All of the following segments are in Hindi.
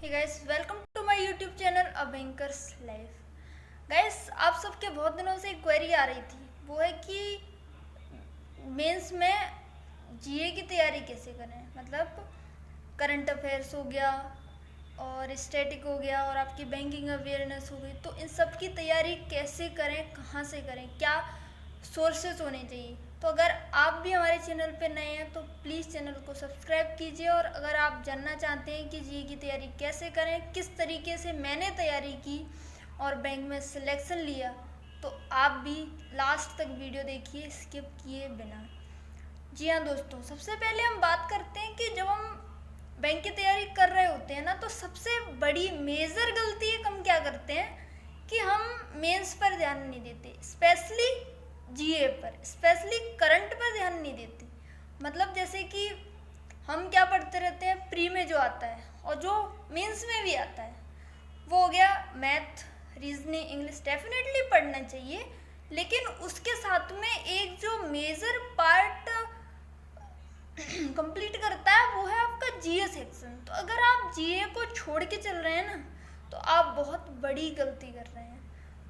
Hey guys, welcome to my YouTube channel a banker's life. Guys, आप सबके बहुत दिनों से एक क्वेरी आ रही थी, वो है कि मेंस में जीए की तैयारी कैसे करें। मतलब करंट अफेयर्स हो गया और स्टैटिक हो गया और आपकी बैंकिंग अवेयरनेस हो गई, तो इन सब की तैयारी कैसे करें, कहाँ से करें, क्या सोर्सेज होने चाहिए। तो अगर आप भी हमारे चैनल पे नए हैं तो प्लीज़ चैनल को सब्सक्राइब कीजिए। और अगर आप जानना चाहते हैं कि जीए की तैयारी कैसे करें, किस तरीके से मैंने तैयारी की और बैंक में सिलेक्शन लिया, तो आप भी लास्ट तक वीडियो देखिए स्किप किए बिना। जी हाँ दोस्तों, सबसे पहले हम बात करते हैं कि जब हम बैंक की तैयारी कर रहे होते हैं ना, तो सबसे बड़ी मेजर गलती एक हम क्या करते हैं कि हम मेंस पर ध्यान नहीं देते, स्पेशली जीए पर, स्पेशली करंट पर ध्यान नहीं देते। मतलब जैसे कि हम क्या पढ़ते रहते हैं, प्री में जो आता है और जो मेंस में भी आता है, वो हो गया मैथ, रीजनिंग, इंग्लिश। डेफिनेटली पढ़ना चाहिए, लेकिन उसके साथ में एक जो मेजर पार्ट कंप्लीट करता है वो है आपका जीए सेक्शन। तो अगर आप जीए को छोड़ के चल रहे हैं ना, तो आप बहुत बड़ी गलती कर रहे हैं।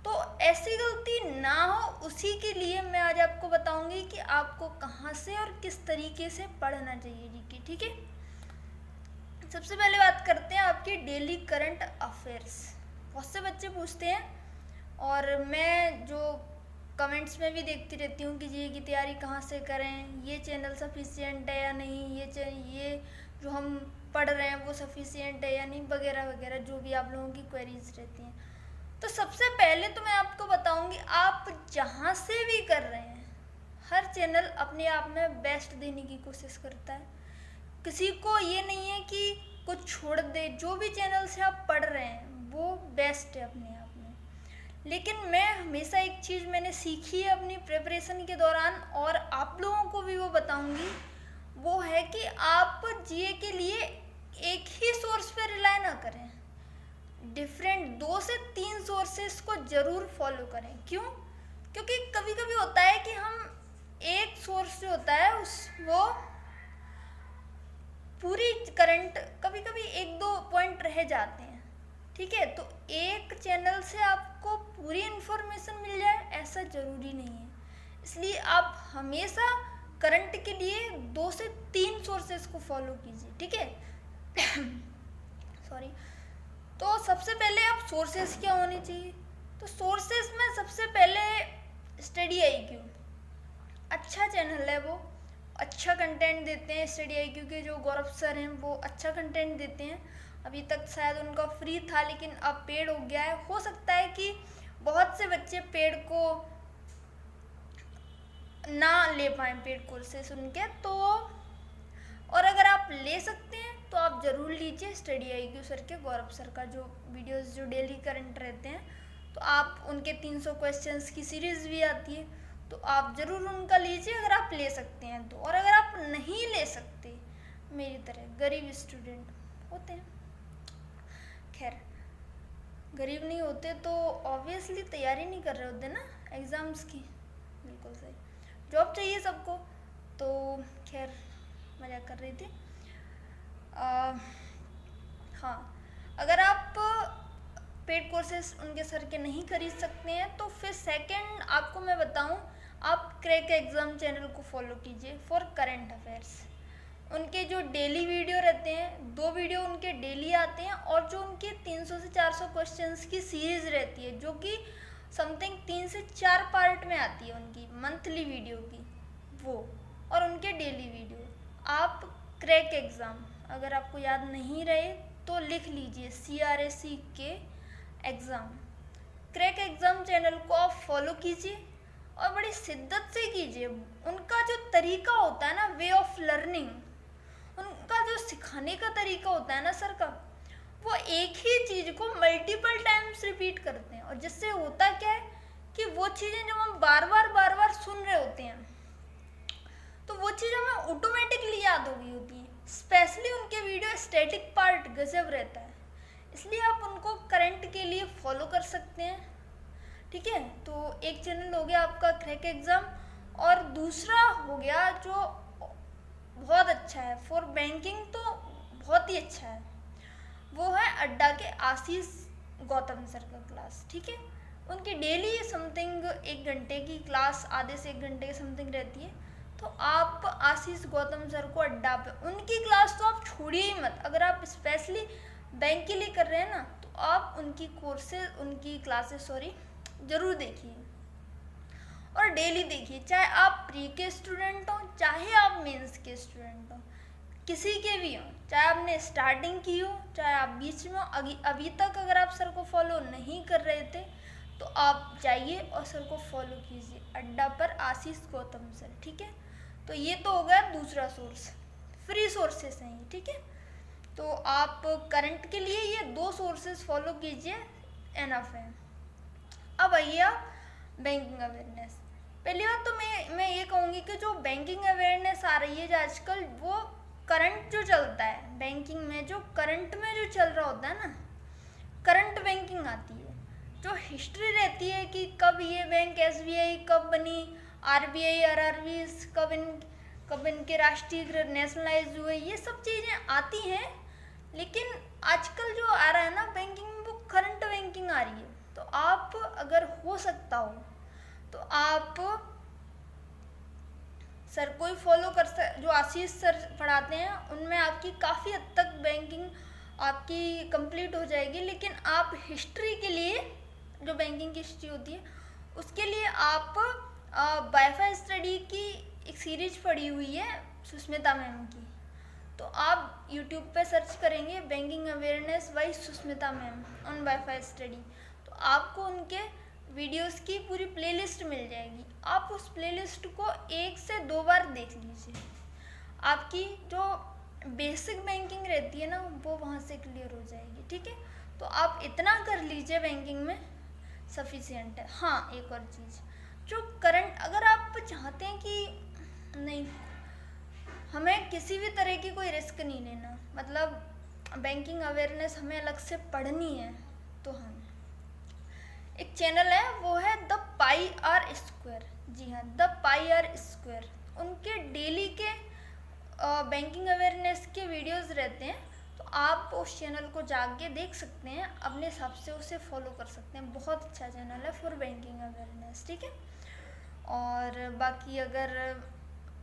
तो ऐसी गलती ना हो, उसी के लिए मैं आज आपको बताऊंगी कि आपको कहाँ से और किस तरीके से पढ़ना चाहिए जीके। ठीक है, सबसे पहले बात करते हैं आपकी डेली करंट अफेयर्स। बहुत से बच्चे पूछते हैं और मैं जो कमेंट्स में भी देखती रहती हूँ कि जी की तैयारी कहाँ से करें, ये चैनल सफिशिएंट है या नहीं, ये जो हम पढ़ रहे हैं वो सफिशिएंट है या नहीं, वगैरह वगैरह, जो भी आप लोगों की क्वेरीज रहती हैं। तो सबसे पहले तो मैं आपको बताऊंगी, आप जहाँ से भी कर रहे हैं, हर चैनल अपने आप में बेस्ट देने की कोशिश करता है। किसी को ये नहीं है कि कुछ छोड़ दे, जो भी चैनल से आप पढ़ रहे हैं वो बेस्ट है अपने आप में। लेकिन मैं हमेशा एक चीज़ मैंने सीखी है अपनी प्रिपरेशन के दौरान, और आप लोगों को भी वो बताऊंगी, वो है कि आप जीए के लिए एक ही सोर्स पे रिलाई ना करें, डिफरेंट 2 से 3 सोर्सेस को ज़रूर फॉलो करें। क्यों? क्योंकि कभी कभी होता है कि हम एक सोर्स जो होता है वो पूरी करंट, कभी कभी 1-2 पॉइंट रह जाते हैं। ठीक है, तो एक चैनल से आपको पूरी इन्फॉर्मेशन मिल जाए ऐसा ज़रूरी नहीं है। इसलिए आप हमेशा करंट के लिए 2 से 3 सोर्सेस को फॉलो कीजिए। ठीक है सॉरी। तो सबसे पहले आप सोर्सेस क्या होने चाहिए, तो सोर्सेस में सबसे पहले स्टडी आईक्यू, अच्छा चैनल है वो, अच्छा कंटेंट देते हैं। स्टडी आईक्यू के जो गौरव सर हैं वो अच्छा कंटेंट देते हैं। अभी तक शायद उनका फ्री था, लेकिन अब पेड हो गया है। हो सकता है कि बहुत से बच्चे पेड को ना ले पाएँ, पेड कोर्सेस उनके, तो और अगर आप ले सकते हैं तो आप ज़रूर लीजिए स्टडी आईक्यू सर के, गौरव सर का जो वीडियोस जो डेली करंट रहते हैं, तो आप उनके 300 क्वेश्चंस की सीरीज़ भी आती है, तो आप ज़रूर उनका लीजिए अगर आप ले सकते हैं तो। और अगर आप नहीं ले सकते, मेरी तरह गरीब स्टूडेंट होते हैं, खैर गरीब नहीं होते तो ऑब्वियसली तैयारी नहीं कर रहे होते ना एग्ज़ाम्स की, बिल्कुल सही, जॉब चाहिए सबको, तो खैर मजाक कर रही थी। हाँ, अगर आप पेड कोर्सेस उनके सर के नहीं खरीद सकते हैं, तो फिर सेकंड आपको मैं बताऊं, आप क्रैक एग्ज़ाम चैनल को फॉलो कीजिए फॉर करंट अफेयर्स। उनके जो डेली वीडियो रहते हैं, 2 वीडियो उनके डेली आते हैं, और जो उनके 300 से 400 क्वेश्चंस की सीरीज़ रहती है, जो कि समथिंग 3 से 4 पार्ट में आती है उनकी मंथली वीडियो की, वो, और उनके डेली वीडियो। आप क्रैक एग्ज़ाम, अगर आपको याद नहीं रहे तो लिख लीजिए, CRAC के एग्ज़ाम, क्रैक एग्ज़ाम चैनल को आप फॉलो कीजिए और बड़ी शिद्दत से कीजिए। उनका जो तरीका होता है ना, वे ऑफ लर्निंग, उनका जो सिखाने का तरीका होता है ना सर का, वो एक ही चीज़ को मल्टीपल टाइम्स रिपीट करते हैं, और जिससे होता क्या है कि वो चीज़ें जब हम बार बार सुन रहे होते हैं, तो वो चीज़ हमें ऑटोमेटिकली याद हो गई होती है। स्पेशली उनके वीडियो स्टैटिक पार्ट गजब रहता है, इसलिए आप उनको करंट के लिए फॉलो कर सकते हैं। ठीक है, तो एक चैनल हो गया आपका क्रैक एग्ज़ाम, और दूसरा हो गया जो बहुत अच्छा है फॉर बैंकिंग, तो बहुत ही अच्छा है, वो है अ आशीष गौतम सर का क्लास, ठीक है। उनकी डेली समथिंग 1 घंटे की क्लास, आधे से 1 घंटे की समथिंग रहती है। तो आप आशीष गौतम सर को अड्डा पे, उनकी क्लास तो आप छोड़िए ही मत। अगर आप स्पेशली बैंक के लिए कर रहे हैं ना, तो आप उनकी क्लासेस ज़रूर देखिए और डेली देखिए। चाहे आप प्री के स्टूडेंट हो, चाहे आप मेंस के स्टूडेंट हो, किसी के भी हो, चाहे आपने स्टार्टिंग की हो, चाहे आप बीच में हो, अभी तक अगर आप सर को फॉलो नहीं कर रहे थे तो आप जाइए और सर को फॉलो कीजिए अड्डा पर आशीष गौतम सर, ठीक है। तो ये तो हो गया दूसरा सोर्स, फ्री सोर्सेस हैं ये, ठीक है। तो आप करंट के लिए ये 2 सोर्सेस फॉलो कीजिए, एनफ है। अब आइए आप बैंकिंग अवेयरनेस। पहली बात तो मैं ये कहूँगी कि जो बैंकिंग अवेयरनेस आ रही है आजकल, वो करंट जो चलता है बैंकिंग में, जो करंट में जो चल रहा होता है ना, करंट बैंकिंग आती है। जो हिस्ट्री रहती है कि कब ये बैंक SBI कब बनी, RBI RRBs कब इनके राष्ट्रीय नेशनलाइज हुए, ये सब चीज़ें आती हैं। लेकिन आजकल जो आ रहा है ना बैंकिंग में, वो करंट बैंकिंग आ रही है। तो आप अगर हो सकता हो तो आप सर को ही फॉलो जो आशीष सर पढ़ाते हैं उनमें आपकी काफ़ी हद तक बैंकिंग आपकी कंप्लीट हो जाएगी। लेकिन आप हिस्ट्री के लिए, जो बैंकिंग की हिस्ट्री होती है, उसके लिए आप वाईफाई स्टडी की एक सीरीज पढ़ी हुई है सुष्मिता मैम की। तो आप यूट्यूब पे सर्च करेंगे banking awareness by Sushmita ma'am on WiFi study, तो आपको उनके वीडियोस की पूरी प्लेलिस्ट मिल जाएगी। आप उस प्लेलिस्ट को 1 से 2 बार देख लीजिए, आपकी जो बेसिक बैंकिंग रहती है ना, वो वहाँ से क्लियर हो जाएगी, ठीक है। तो आप इतना कर लीजिए, बैंकिंग में सफिशिएंट है। हाँ, एक और चीज़, जो करंट, अगर आप चाहते हैं कि नहीं हमें किसी भी तरह की कोई रिस्क नहीं लेना, मतलब बैंकिंग अवेयरनेस हमें अलग से पढ़नी है, तो हम एक चैनल है, वो है द पाई आर स्क्वायर। जी हाँ, द पाई आर स्क्वायर। उनके डेली के बैंकिंग अवेयरनेस के वीडियोस रहते हैं, तो आप उस चैनल को जाके देख सकते हैं, अपने हिसाब से उसे फॉलो कर सकते हैं। बहुत अच्छा चैनल है फॉर बैंकिंग अवेयरनेस, ठीक है। और बाकी अगर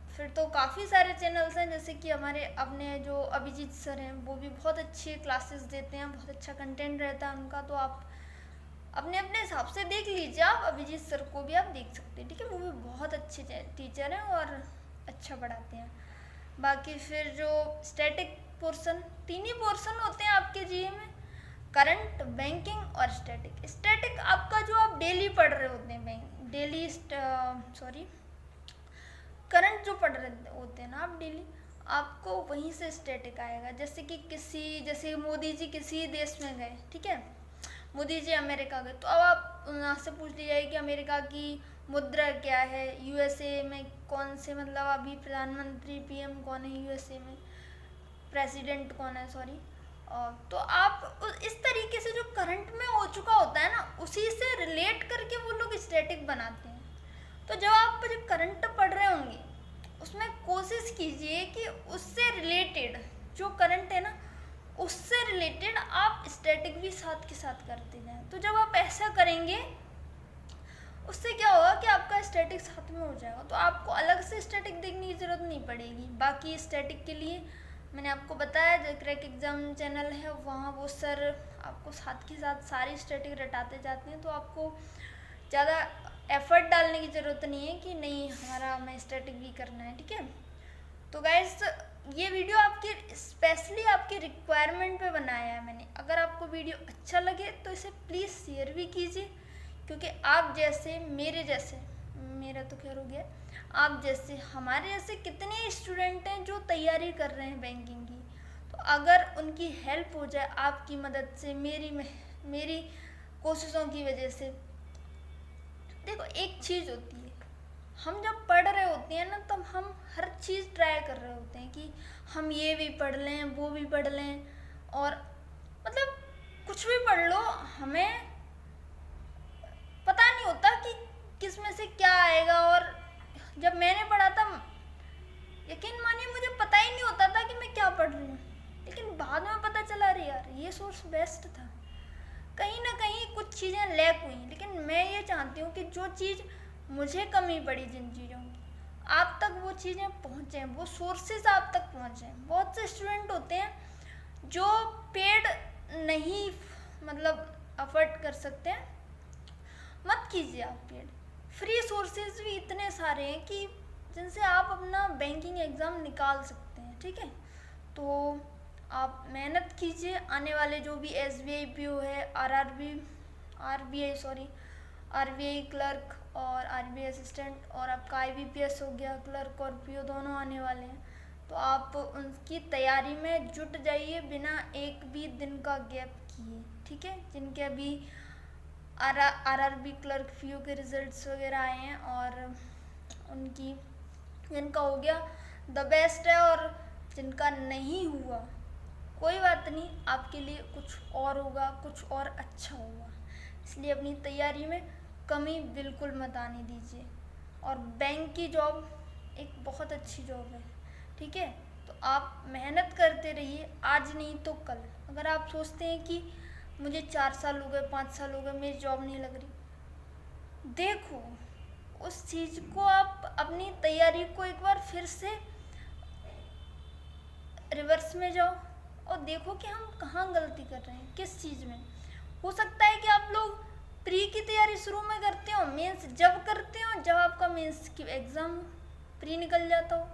फिर तो काफ़ी सारे चैनल्स हैं, जैसे कि हमारे अपने जो अभिजीत सर हैं, वो भी बहुत अच्छी क्लासेस देते हैं, बहुत अच्छा कंटेंट रहता है उनका। तो आप अपने अपने हिसाब से देख लीजिए। आप अभिजीत सर को भी आप देख सकते हैं, ठीक है। वो भी बहुत अच्छे टीचर हैं और अच्छा पढ़ाते हैं। बाकी फिर जो स्टैटिक पोर्शन, 3 ही पोर्शन होते हैं आपके जीए में, करंट, बैंकिंग और स्टैटिक। स्टैटिक आपका जो आप डेली पढ़ रहे होते हैं, करंट जो पढ़ रहे होते हैं ना आप डेली, आपको वहीं से स्टैटिक आएगा। जैसे कि जैसे मोदी जी किसी देश में गए, ठीक है, मोदी जी अमेरिका गए, तो अब आप वहाँ से पूछ लीजिए कि अमेरिका की मुद्रा क्या है, USA में कौन से, मतलब अभी प्रधानमंत्री PM कौन है USA में, प्रेसिडेंट कौन है, तो आप इस तरीके से जो करंट में हो चुका होता है ना, उसी से रिलेट करके वो लोग स्टैटिक बनाते हैं। तो जब आप जो करंट पढ़ रहे होंगे, उसमें कोशिश कीजिए कि उससे रिलेटेड जो करंट है ना, उससे रिलेटेड आप स्टैटिक भी साथ के साथ करते जाएं। तो जब आप ऐसा करेंगे, उससे क्या होगा कि आपका स्टैटिक साथ में हो जाएगा, तो आपको अलग से स्टैटिक देखने की ज़रूरत नहीं पड़ेगी। बाकी स्टैटिक के लिए मैंने आपको बताया, जो क्रैक एग्ज़ाम चैनल है, वहाँ वो सर आपको साथ के साथ सारी स्टैटिक रटाते जाते हैं। तो आपको ज़्यादा एफर्ट डालने की ज़रूरत नहीं है कि नहीं हमें स्टैटिक भी करना है, ठीक है। तो गाइस, ये वीडियो आपकी स्पेशली आपकी रिक्वायरमेंट पे बनाया है मैंने। अगर आपको वीडियो अच्छा लगे तो इसे प्लीज़ शेयर भी कीजिए, क्योंकि आप जैसे, मेरा तो खैर हो गया, आप जैसे, हमारे जैसे कितने स्टूडेंट हैं जो तैयारी कर रहे हैं बैंकिंग की। तो अगर उनकी हेल्प हो जाए आपकी मदद से, मेरी कोशिशों की वजह से। देखो, एक चीज़ होती है, हम जब पढ़ रहे होते हैं ना, तब हम हर चीज़ ट्राई कर रहे होते हैं कि हम ये भी पढ़ लें, वो भी पढ़ लें, और मतलब कुछ भी पढ़ लो, हमें पता नहीं होता कि किस में से क्या आएगा। और जब मैंने पढ़ा था, यकीन मानिए, मुझे पता ही नहीं होता था कि मैं क्या पढ़ रही हूँ, लेकिन बाद में पता चला, अरे यार ये सोर्स बेस्ट था, कहीं ना कहीं कुछ चीज़ें लैक हुई, लेकिन मैं ये चाहती हूँ कि जो चीज़ मुझे कमी पड़ी जिन चीज़ों की, आप तक वो चीज़ें पहुँचें, वो सोर्सेज आप तक पहुँचें। बहुत से स्टूडेंट होते हैं जो पेड नहीं मतलब अफोर्ड कर सकते हैं, मत कीजिए आप पेड। फ्री सोर्सेज भी इतने सारे हैं कि जिनसे आप अपना बैंकिंग एग्ज़ाम निकाल सकते हैं, ठीक है। तो आप मेहनत कीजिए, आने वाले जो भी SBI PO है, RBI क्लर्क और RBI असिस्टेंट, और आपका IBPS हो गया क्लर्क और PO दोनों आने वाले हैं, तो आप उनकी तैयारी में जुट जाइए बिना एक भी दिन का गैप किए, ठीक है। जिनके अभी RRB क्लर्क PO के रिजल्ट्स वगैरह आए हैं और उनकी जिनका हो गया द बेस्ट है, और जिनका नहीं हुआ कोई बात नहीं, आपके लिए कुछ और होगा, कुछ और अच्छा होगा। इसलिए अपनी तैयारी में कमी बिल्कुल मत आने दीजिए। और बैंक की जॉब एक बहुत अच्छी जॉब है, ठीक है। तो आप मेहनत करते रहिए, आज नहीं तो कल। अगर आप सोचते हैं कि मुझे 4 साल हो गए, 5 साल हो गए, मेरी जॉब नहीं लग रही, देखो उस चीज़ को, आप अपनी तैयारी को एक बार फिर से रिवर्स में जाओ और देखो कि हम कहाँ गलती कर रहे हैं, किस चीज़ में। हो सकता है कि आप लोग प्री की तैयारी शुरू में करते हो, मेंस जब करते हो जब आपका मेंस की एग्ज़ाम प्री निकल जाता हो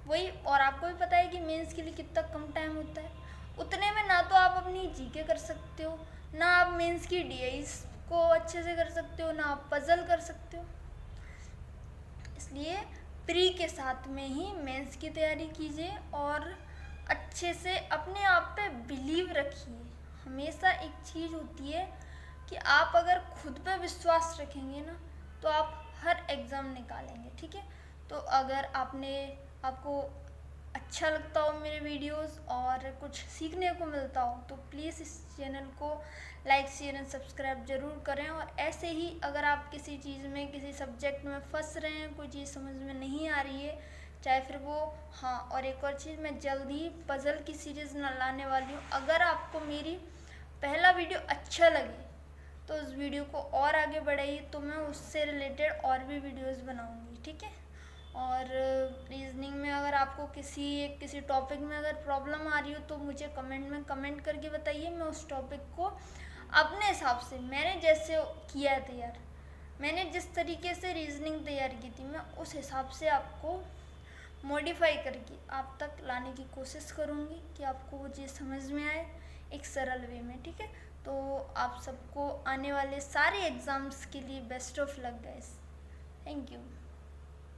वही, और आपको भी पता है कि मेंस के लिए कितना कम टाइम होता है। उतने में ना तो आप अपनी GK कर सकते हो, ना आप मेंस की DIs को अच्छे से कर सकते हो, ना आप पजल कर सकते हो। इसलिए प्री के साथ में ही मेंस की तैयारी कीजिए और अच्छे से अपने आप पे बिलीव रखिए। हमेशा एक चीज़ होती है कि आप अगर खुद पे विश्वास रखेंगे ना तो आप हर एग्ज़ाम निकालेंगे, ठीक है। तो अगर आपको अच्छा लगता हो मेरे वीडियोस और कुछ सीखने को मिलता हो तो प्लीज़ इस चैनल को लाइक शेयर एंड सब्सक्राइब ज़रूर करें। और ऐसे ही अगर आप किसी चीज़ में, किसी सब्जेक्ट में फंस रहे हैं, कोई चीज़ समझ में नहीं आ रही है, चाहे फिर वो, हाँ, और एक और चीज़, मैं जल्द ही पज़ल की सीरीज़ लाने वाली हूँ। अगर आपको मेरी पहला वीडियो अच्छा लगे तो उस वीडियो को और आगे बढ़ाइए, तो मैं उससे रिलेटेड और भी वीडियोस बनाऊंगी, ठीक है। और रीजनिंग में अगर आपको किसी टॉपिक में अगर प्रॉब्लम आ रही हो तो मुझे कमेंट में कमेंट करके बताइए। मैं उस टॉपिक को अपने हिसाब से, मैंने जैसे किया है तैयार, मैंने जिस तरीके से रीजनिंग तैयार की थी, मैं उस हिसाब से आपको मॉडिफाई करके आप तक लाने की कोशिश करूँगी कि आपको वो चीज़ समझ में आए एक सरल वे में, ठीक है। तो आप सबको आने वाले सारे एग्ज़ाम्स के लिए best of luck guys. Thank you.